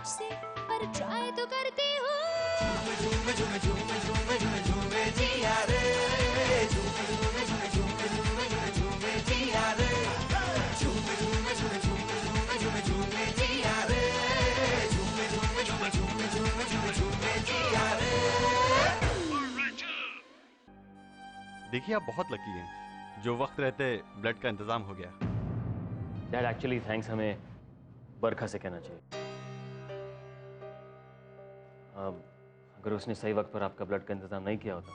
मुझसे, पर ट्राई तो करती हूँ। झूमे झूमे झूमे झूमे झूमे झूमे जिया रे, झूमे झूमे झूमे झूमे झूमे झूमे झूमे जिया रे, झूमे झूमे झूमे झूमे झूमे झूमे झूमे जिया रे, झूमे झूमे झूमे झूमे झूमे झूमे झूमे जिया रे। देखिए आप बहुत लकी हैं, जो वक्त रहते ब्लड का इंतजाम हो गया। डैड एक्चुअली थैंक्स हमें बरखा से कहना चाहिए। अगर उसने सही वक्त पर आपका ब्लड का इंतजाम नहीं किया होता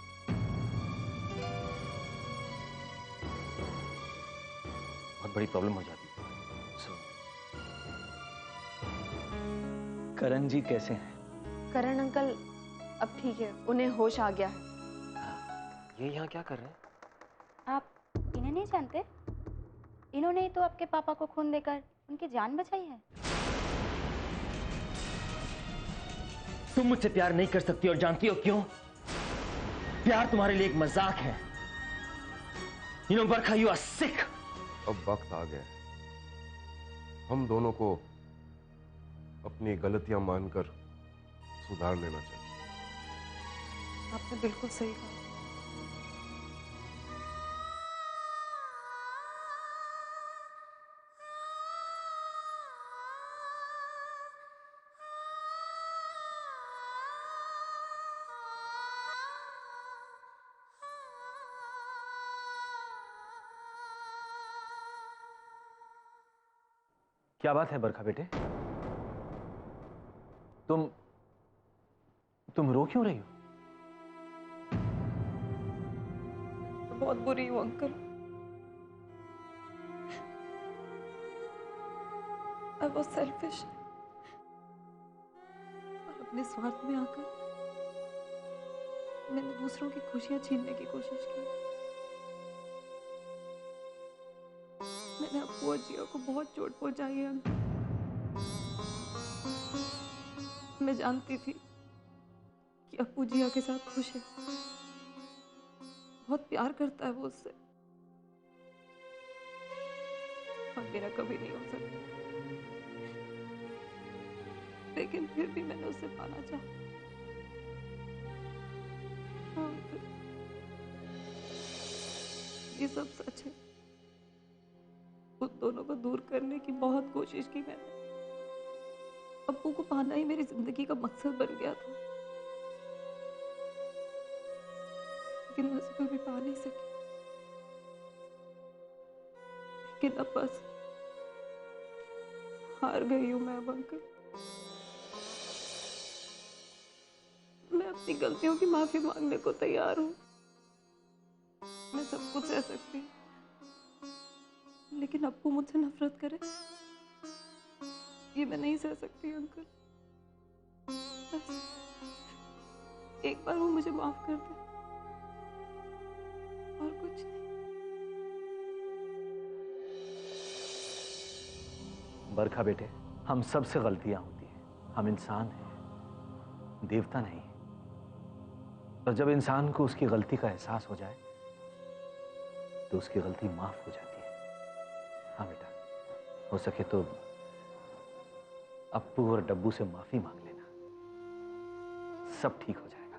बहुत बड़ी प्रॉब्लम हो जाती। करण जी कैसे हैं? करण अंकल अब ठीक है, उन्हें होश आ गया है। ये यहाँ क्या कर रहे हैं? आप इन्हें नहीं जानते? इन्होंने ही तो आपके पापा को खून देकर उनकी जान बचाई है। तुम मुझसे प्यार नहीं कर सकती और जानती हो क्यों? प्यार तुम्हारे लिए एक मजाक है। You know, Barkha, you are sick. अब वक्त आ गया, हम दोनों को अपनी गलतियां मानकर सुधार लेना चाहिए। आपने बिल्कुल सही कहा। क्या बात है बरखा बेटे? तुम रो क्यों रही हो? बहुत बुरी हूँ अंकल। I was selfish और अपने स्वार्थ में आकर मैंने दूसरों की खुशियां छीनने की कोशिश की। मैंने अप्पू और जिया को बहुत चोट पहुंचाई है अंकल। मैं जानती थी कि अप्पू जिया के साथ खुश है, बहुत प्यार करता है वो उससे, और मेरा कभी नहीं हो सकता। लेकिन फिर भी मैंने उसे पाना चाहा। हाँ, ये सब सच है। उन दोनों को दूर करने की बहुत कोशिश की मैंने। अप्पू को पाना ही मेरी जिंदगी का मकसद बन गया था, लेकिन मैं उसे कभी पा नहीं सकी। लेकिन अब बस हार गई हूं मैं अब अंकल। मैं अपनी गलतियों की माफी मांगने को तैयार हूं। मैं सब कुछ सह सकती हूँ, लेकिन अप्पू मुझसे नफरत करे ये मैं नहीं सह सकती अंकल। बस एक बार वो मुझे माफ कर दे, और कुछ नहीं। बरखा बेटे, हम सब से गलतियां होती हैं। हम इंसान हैं, देवता नहीं। और जब इंसान को उसकी गलती का एहसास हो जाए तो उसकी गलती माफ हो जाती है। हाँ बेटा, हो सके तो अप्पू और डब्बू से माफी मांग लेना, सब ठीक हो जाएगा।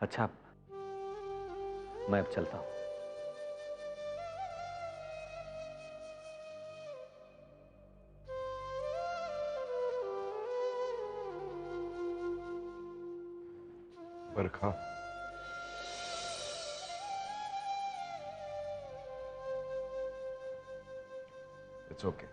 अच्छा, मैं अब चलता हूं। बरखा, इट्स ओके।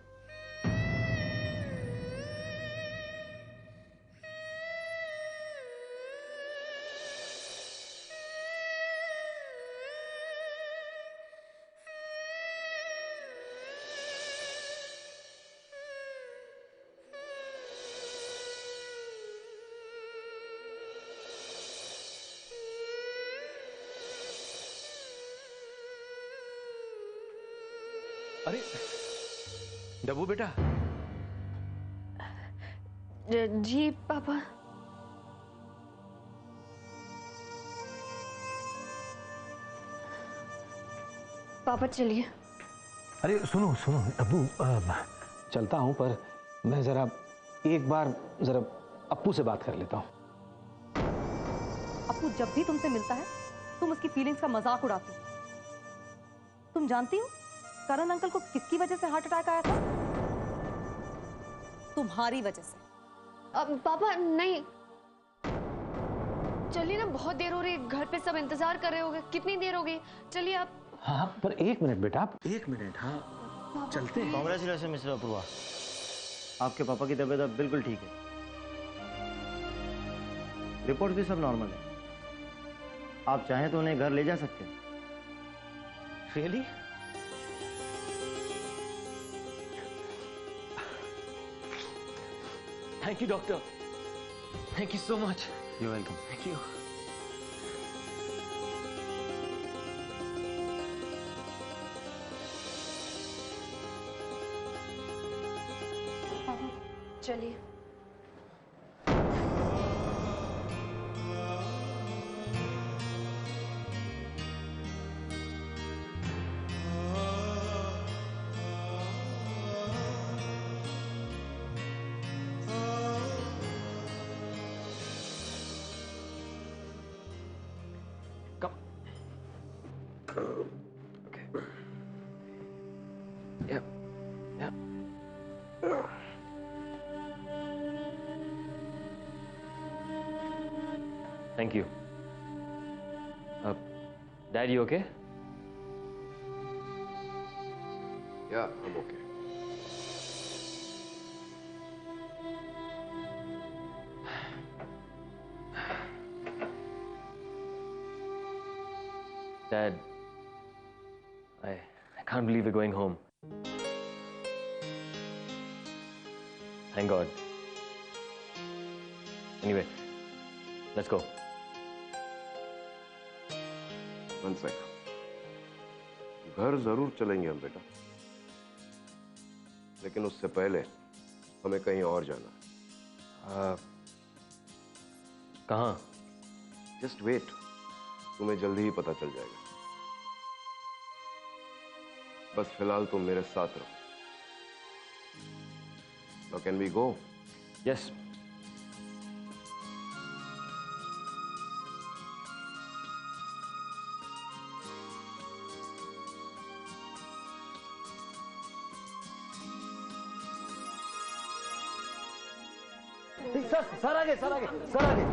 अरे डब्बू बेटा। जी पापा। पापा चलिए। अरे सुनो सुनो अब्बू, चलता हूँ पर मैं जरा एक बार जरा अप्पू से बात कर लेता हूँ। अप्पू जब भी तुमसे मिलता है तुम उसकी फीलिंग्स का मजाक उड़ाती हो। तुम जानती हो करण अंकल को किसकी वजह से हार्ट अटैक आया था? तुम्हारी वजह से। अब पापा नहीं, चलिए ना, बहुत देर हो रही है, घर पे सब इंतजार कर रहे होंगे। कितनी देर हो गई? चलिए आप। हाँ पर एक मिनट बेटा, एक मिनट। हाँ चलते हैं। कांग्रेचुलेशन मिस्टर अपूर्वा, आपके पापा की तबीयत अब बिल्कुल ठीक है। रिपोर्ट भी सब नॉर्मल है। आप चाहें तो उन्हें घर ले जा सकते हैं। Really? Thank you doctor, thank you so much. You welcome. Thank you. चलिए। Thank you. Dad, you okay? Yeah, I'm okay. Dad, I can't believe we're going home. Thank God. Anyway, let's go. One second, घर जरूर चलेंगे हम बेटा, लेकिन उससे पहले हमें कहीं और जाना है। कहाँ? जस्ट वेट, तुम्हें जल्दी ही पता चल जाएगा। बस फिलहाल तुम मेरे साथ रहो। Now can we go? Yes. Sir आगे, सर आगे, सर आगे।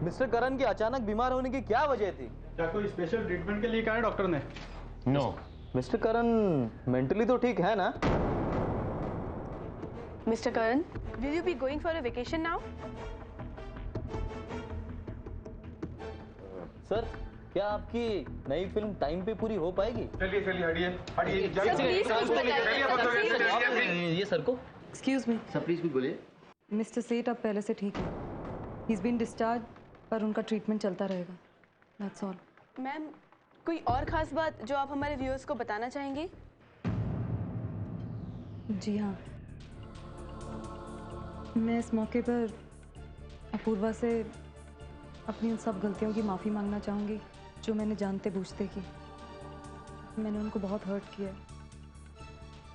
मिस्टर करण के अचानक बीमार होने की क्या वजह थी? क्या कोई स्पेशल ट्रीटमेंट के लिए कहा है डॉक्टर ने? No. मिस्टर करण मेंटली तो ठीक है ना? Mr. Karan, will you be going for a vacation now? Sir, क्या आपकी नई फिल्म टाइम पे पूरी हो पाएगी? चलिए चलिए, हटिए हटिए। ये सर को। Excuse me. सर प्लीज कुछ बोलिए। मिस्टर सेठ अब पहले से ठीक है। He's been discharged, पर उनका ट्रीटमेंट चलता रहेगा। That's all. मैम, कोई और खास बात जो आप हमारे व्यूअर्स को बताना चाहेंगी? जी हाँ, मैं इस मौके पर अपूर्वा से अपनी उन सब गलतियों की माफ़ी मांगना चाहूँगी जो मैंने जानते बूझते की। मैंने उनको बहुत हर्ट किया।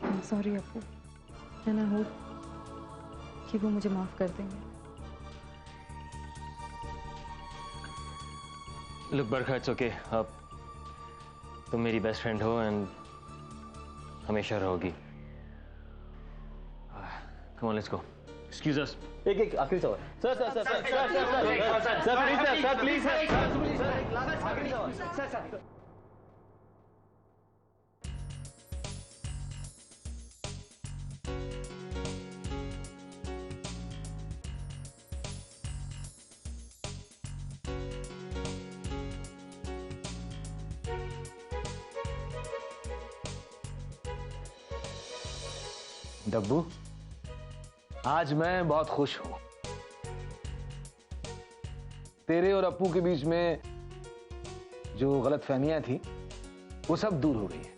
I'm sorry Appu, and I hope कि वो मुझे माफ़ कर देंगे। Look, Barkha, it's okay. अब तुम मेरी बेस्ट फ्रेंड हो एंड हमेशा रहोगी। Come on, let's go. Excuse us. एक आखिरी सवाल। Sir sir sir sir sir sir sir please sir please sir आखिरी सवाल सर सर। डब्बू, आज मैं बहुत खुश हूं। तेरे और अप्पू के बीच में जो गलतफहमियां थी वो सब दूर हो गई है।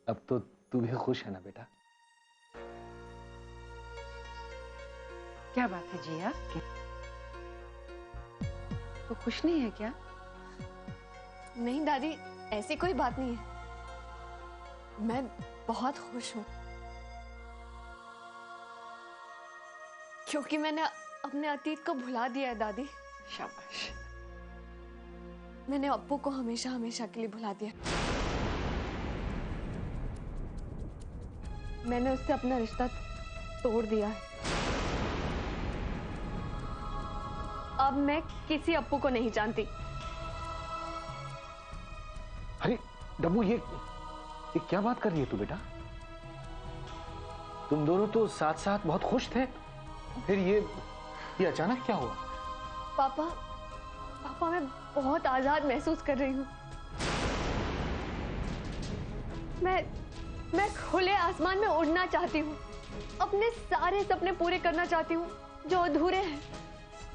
अब तो तू भी खुश है ना बेटा? क्या बात है जिया? तो खुश नहीं है क्या? नहीं दादी, ऐसी कोई बात नहीं है। मैं बहुत खुश हूँ क्योंकि मैंने अपने अतीत को भुला दिया है दादी। शाबाश। मैंने अप्पू को हमेशा हमेशा के लिए भुला दिया। मैंने उससे अपना रिश्ता तोड़ दिया है। अब मैं किसी अप्पू को नहीं जानती। अरे डब्बू, ये क्या बात कर रही है तू बेटा? तुम दोनों तो साथ साथ बहुत खुश थे, फिर ये अचानक क्या हुआ? पापा मैं बहुत आजाद महसूस कर रही हूँ। मैं खुले आसमान में उड़ना चाहती हूँ, अपने सारे सपने पूरे करना चाहती हूँ जो अधूरे हैं।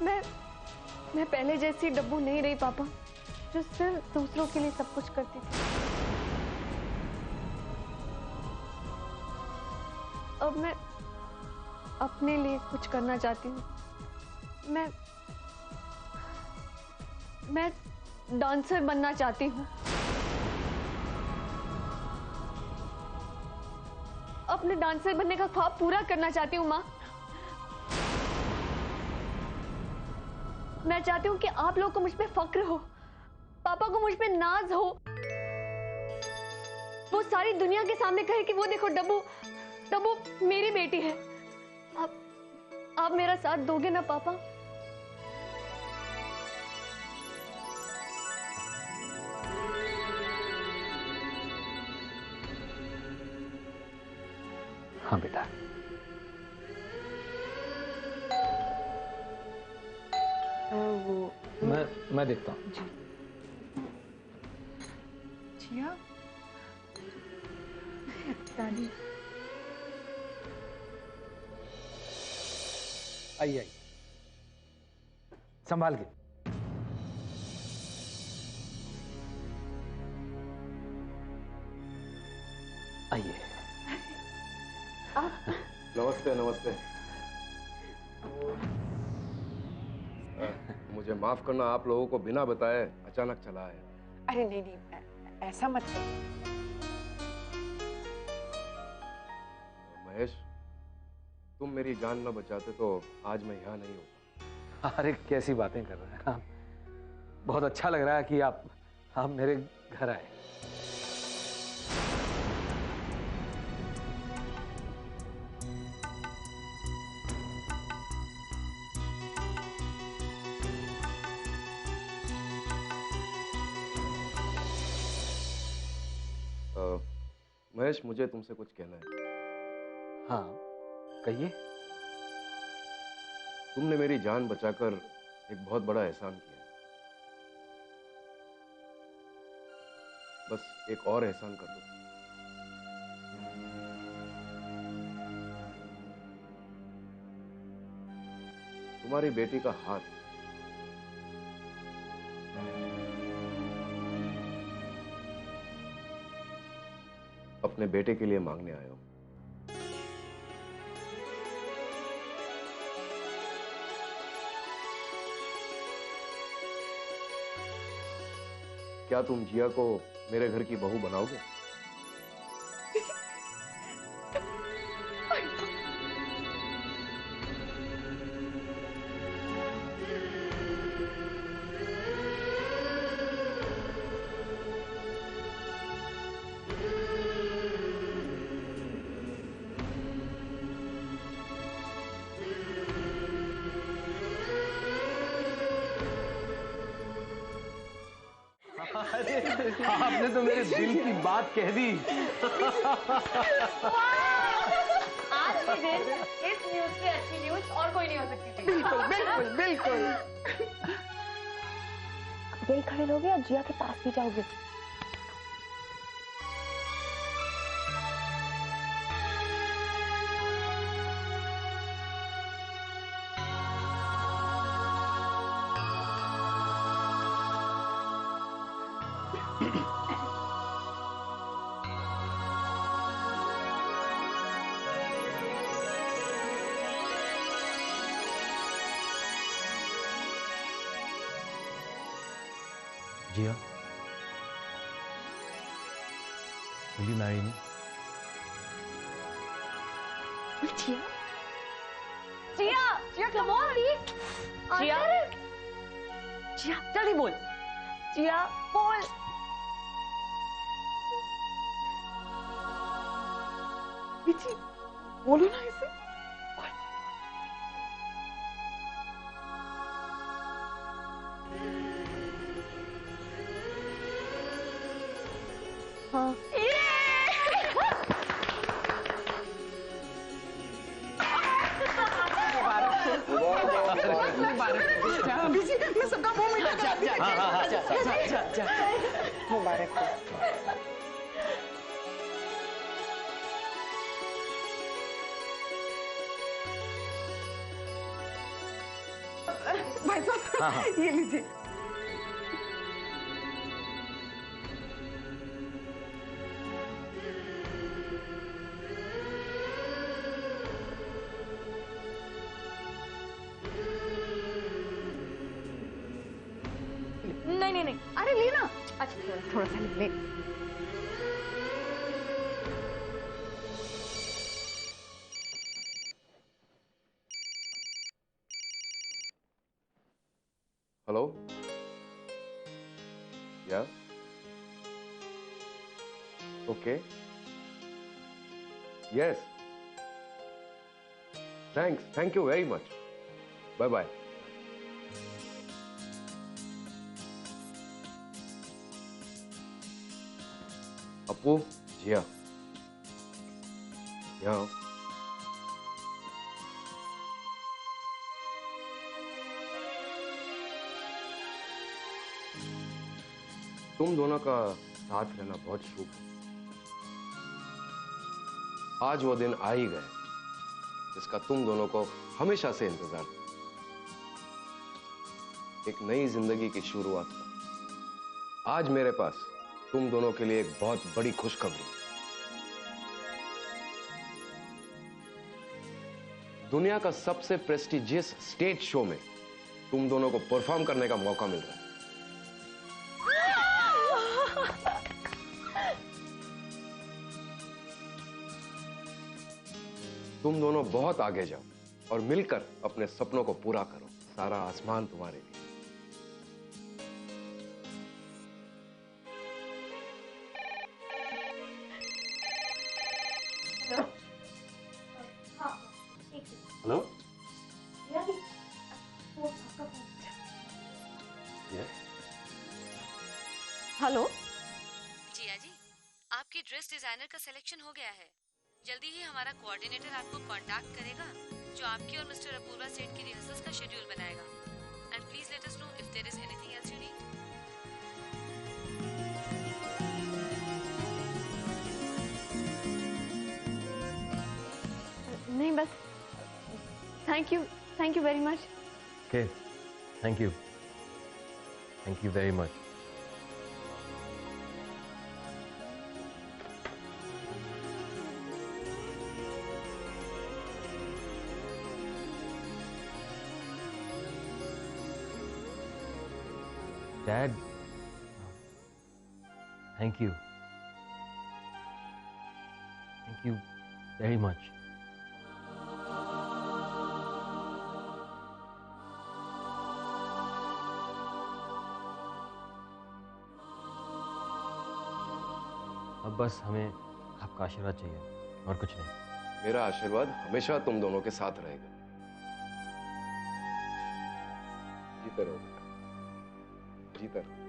मैं पहले जैसी डब्बू नहीं रही पापा, जो सिर्फ दूसरों के लिए सब कुछ करती थी। अब मैं अपने लिए कुछ करना चाहती हूँ। मैं डांसर बनना चाहती हूँ। अपने डांसर बनने का ख्वाब पूरा करना चाहती हूँ माँ। मैं चाहती हूँ कि आप लोगों को मुझ पे फक्र हो, पापा को मुझ पे नाज हो, वो सारी दुनिया के सामने कहे कि वो देखो डब्बू मेरी बेटी है। आप मेरा साथ दोगे ना पापा? हाँ बेटा। मैं देखता हूँ। जिया, दादी आई संभाल के। आइए। नमस्ते नमस्ते। मुझे माफ करना, आप लोगों को बिना बताए अचानक चला आया। अरे नहीं, ऐसा मत करो। महेश, तुम मेरी जान न बचाते तो आज मैं यहाँ नहीं होता। अरे कैसी बातें कर रहे हैं आप? बहुत अच्छा लग रहा है कि आप मेरे घर आए। महेश, मुझे तुमसे कुछ कहना है। हाँ कहिए। तुमने मेरी जान बचाकर एक बहुत बड़ा एहसान किया है। बस एक और एहसान कर दो। तुम्हारी बेटी का हाथ अपने बेटे के लिए मांगने आया हूं। क्या तुम जिया को मेरे घर की बहू बनाओगे? आपने तो मेरे दिल की बात कह दी। आज के दिन इस न्यूज़ से अच्छी न्यूज़ और कोई नहीं हो सकती थी। बिल्कुल बिल्कुल। यही खड़े लोगे या जिया के पास भी जाओगे? जिया, Will you marry me? Jiya, Jiya, Jiya, come on, जिया, जिया, जल्दी बोल, जिया, बोल। बिची, बोलो ना इसे। हाँ। मैं सबका मुंह मीठा करा दी। मुबारक हो। भाई साहब ये लीजिए। नहीं, अरे लेना। अच्छा थोड़ा सा ले। हेलो, या okay, yes, thank you very much, bye bye. Apu, Jiya, यहाँ आओ। तुम दोनों का साथ रहना बहुत शुभ है। आज वो दिन आ ही गए जिसका तुम दोनों को हमेशा से इंतजार था। एक नई जिंदगी की शुरुआत का। आज मेरे पास तुम दोनों के लिए एक बहुत बड़ी खुशखबरी। दुनिया का सबसे प्रेस्टिजियस स्टेज शो में तुम दोनों को परफॉर्म करने का मौका मिल रहा है। तुम दोनों बहुत आगे जाओ और मिलकर अपने सपनों को पूरा करो। सारा आसमान तुम्हारे लिए। हेलो, हेलो, जिया जी, आपके ड्रेस डिजाइनर का सिलेक्शन हो गया है। जल्दी ही हमारा कोऑर्डिनेटर आपको कांटेक्ट करेगा, जो आपकी और मिस्टर अपूर्वा सेठ की रिहर्सल्स का शेड्यूल बनाएगा। And please let us know if there is anything else you need. नहीं बस thank you very much. Okay, thank you very much. Dad, thank you very much. अब बस हमें आपका आशीर्वाद चाहिए और कुछ नहीं। मेरा आशीर्वाद हमेशा तुम दोनों के साथ रहेगा। जीते रहो बेटा, जीते रहो।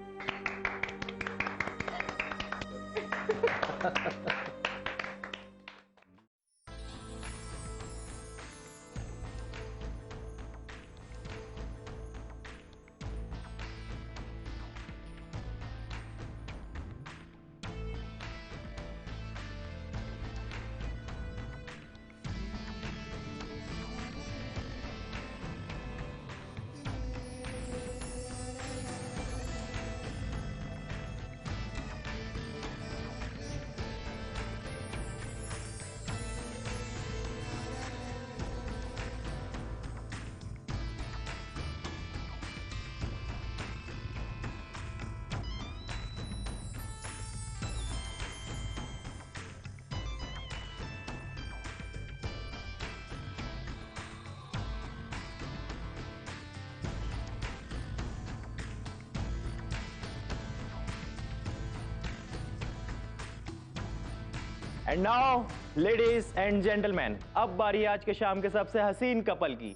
And now ladies and gentleman, अब बारी आज के शाम के सबसे हसीन कपल की।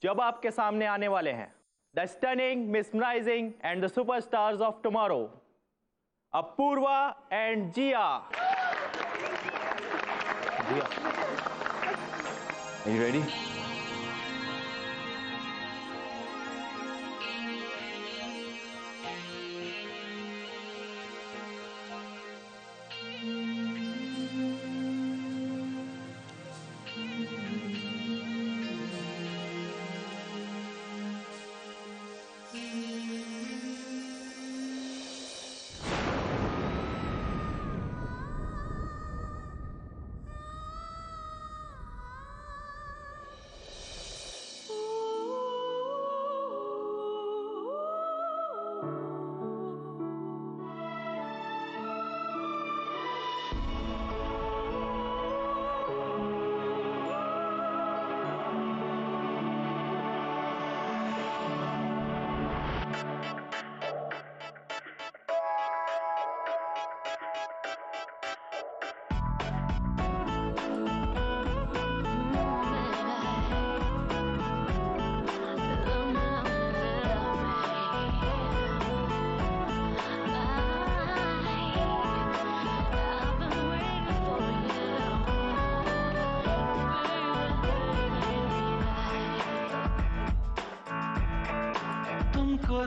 जब आपके सामने आने वाले हैं the stunning, mesmerising and the superstars of tomorrow, Apoorva and Jiya. Are you ready?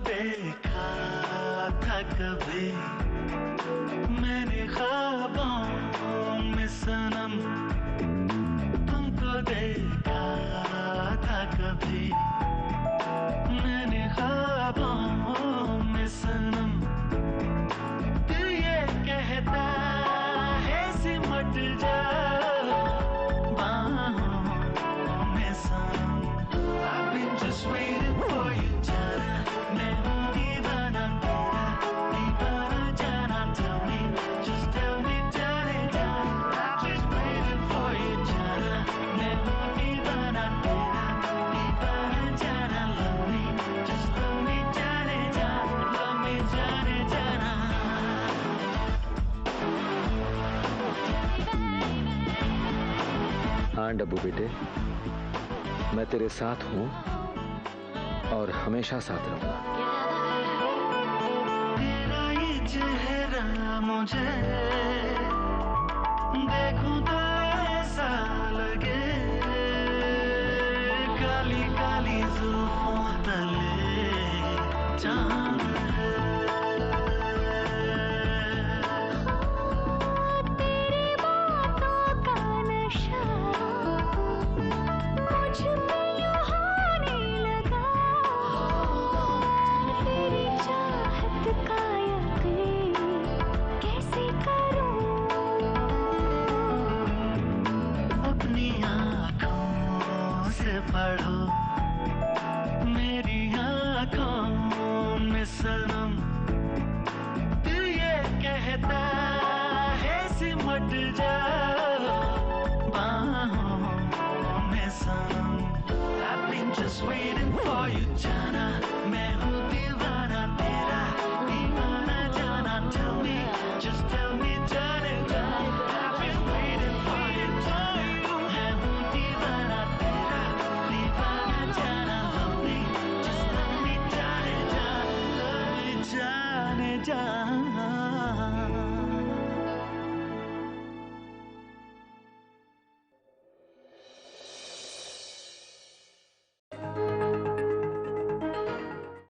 देखा था कभी मैंने ख्वाबों में सनम, तुमको देखा था कभी मैंने ख्वाबों में सनम। दिल ये कहता है सिमट जा बाहों में सनम। I've been just waiting for you, Jana. हाँ डब्बू बेटे, मैं तेरे साथ हूँ और हमेशा साथ रहूंगा। तेरा ये चेहरा मुझे देखूं तो ऐसा लगे, काली काली जुल्फों तले चांद है। तेरी बातों का नशा मुझ में यूं होने लगा, तेरी चाहत का यकीन कैसे करूं। अपनी आँखों से पढ़ो मेरी आँखों में सनम। दिल ये कहता है सिमट जा बाहों में सनम। I've been just waiting for you, Jana.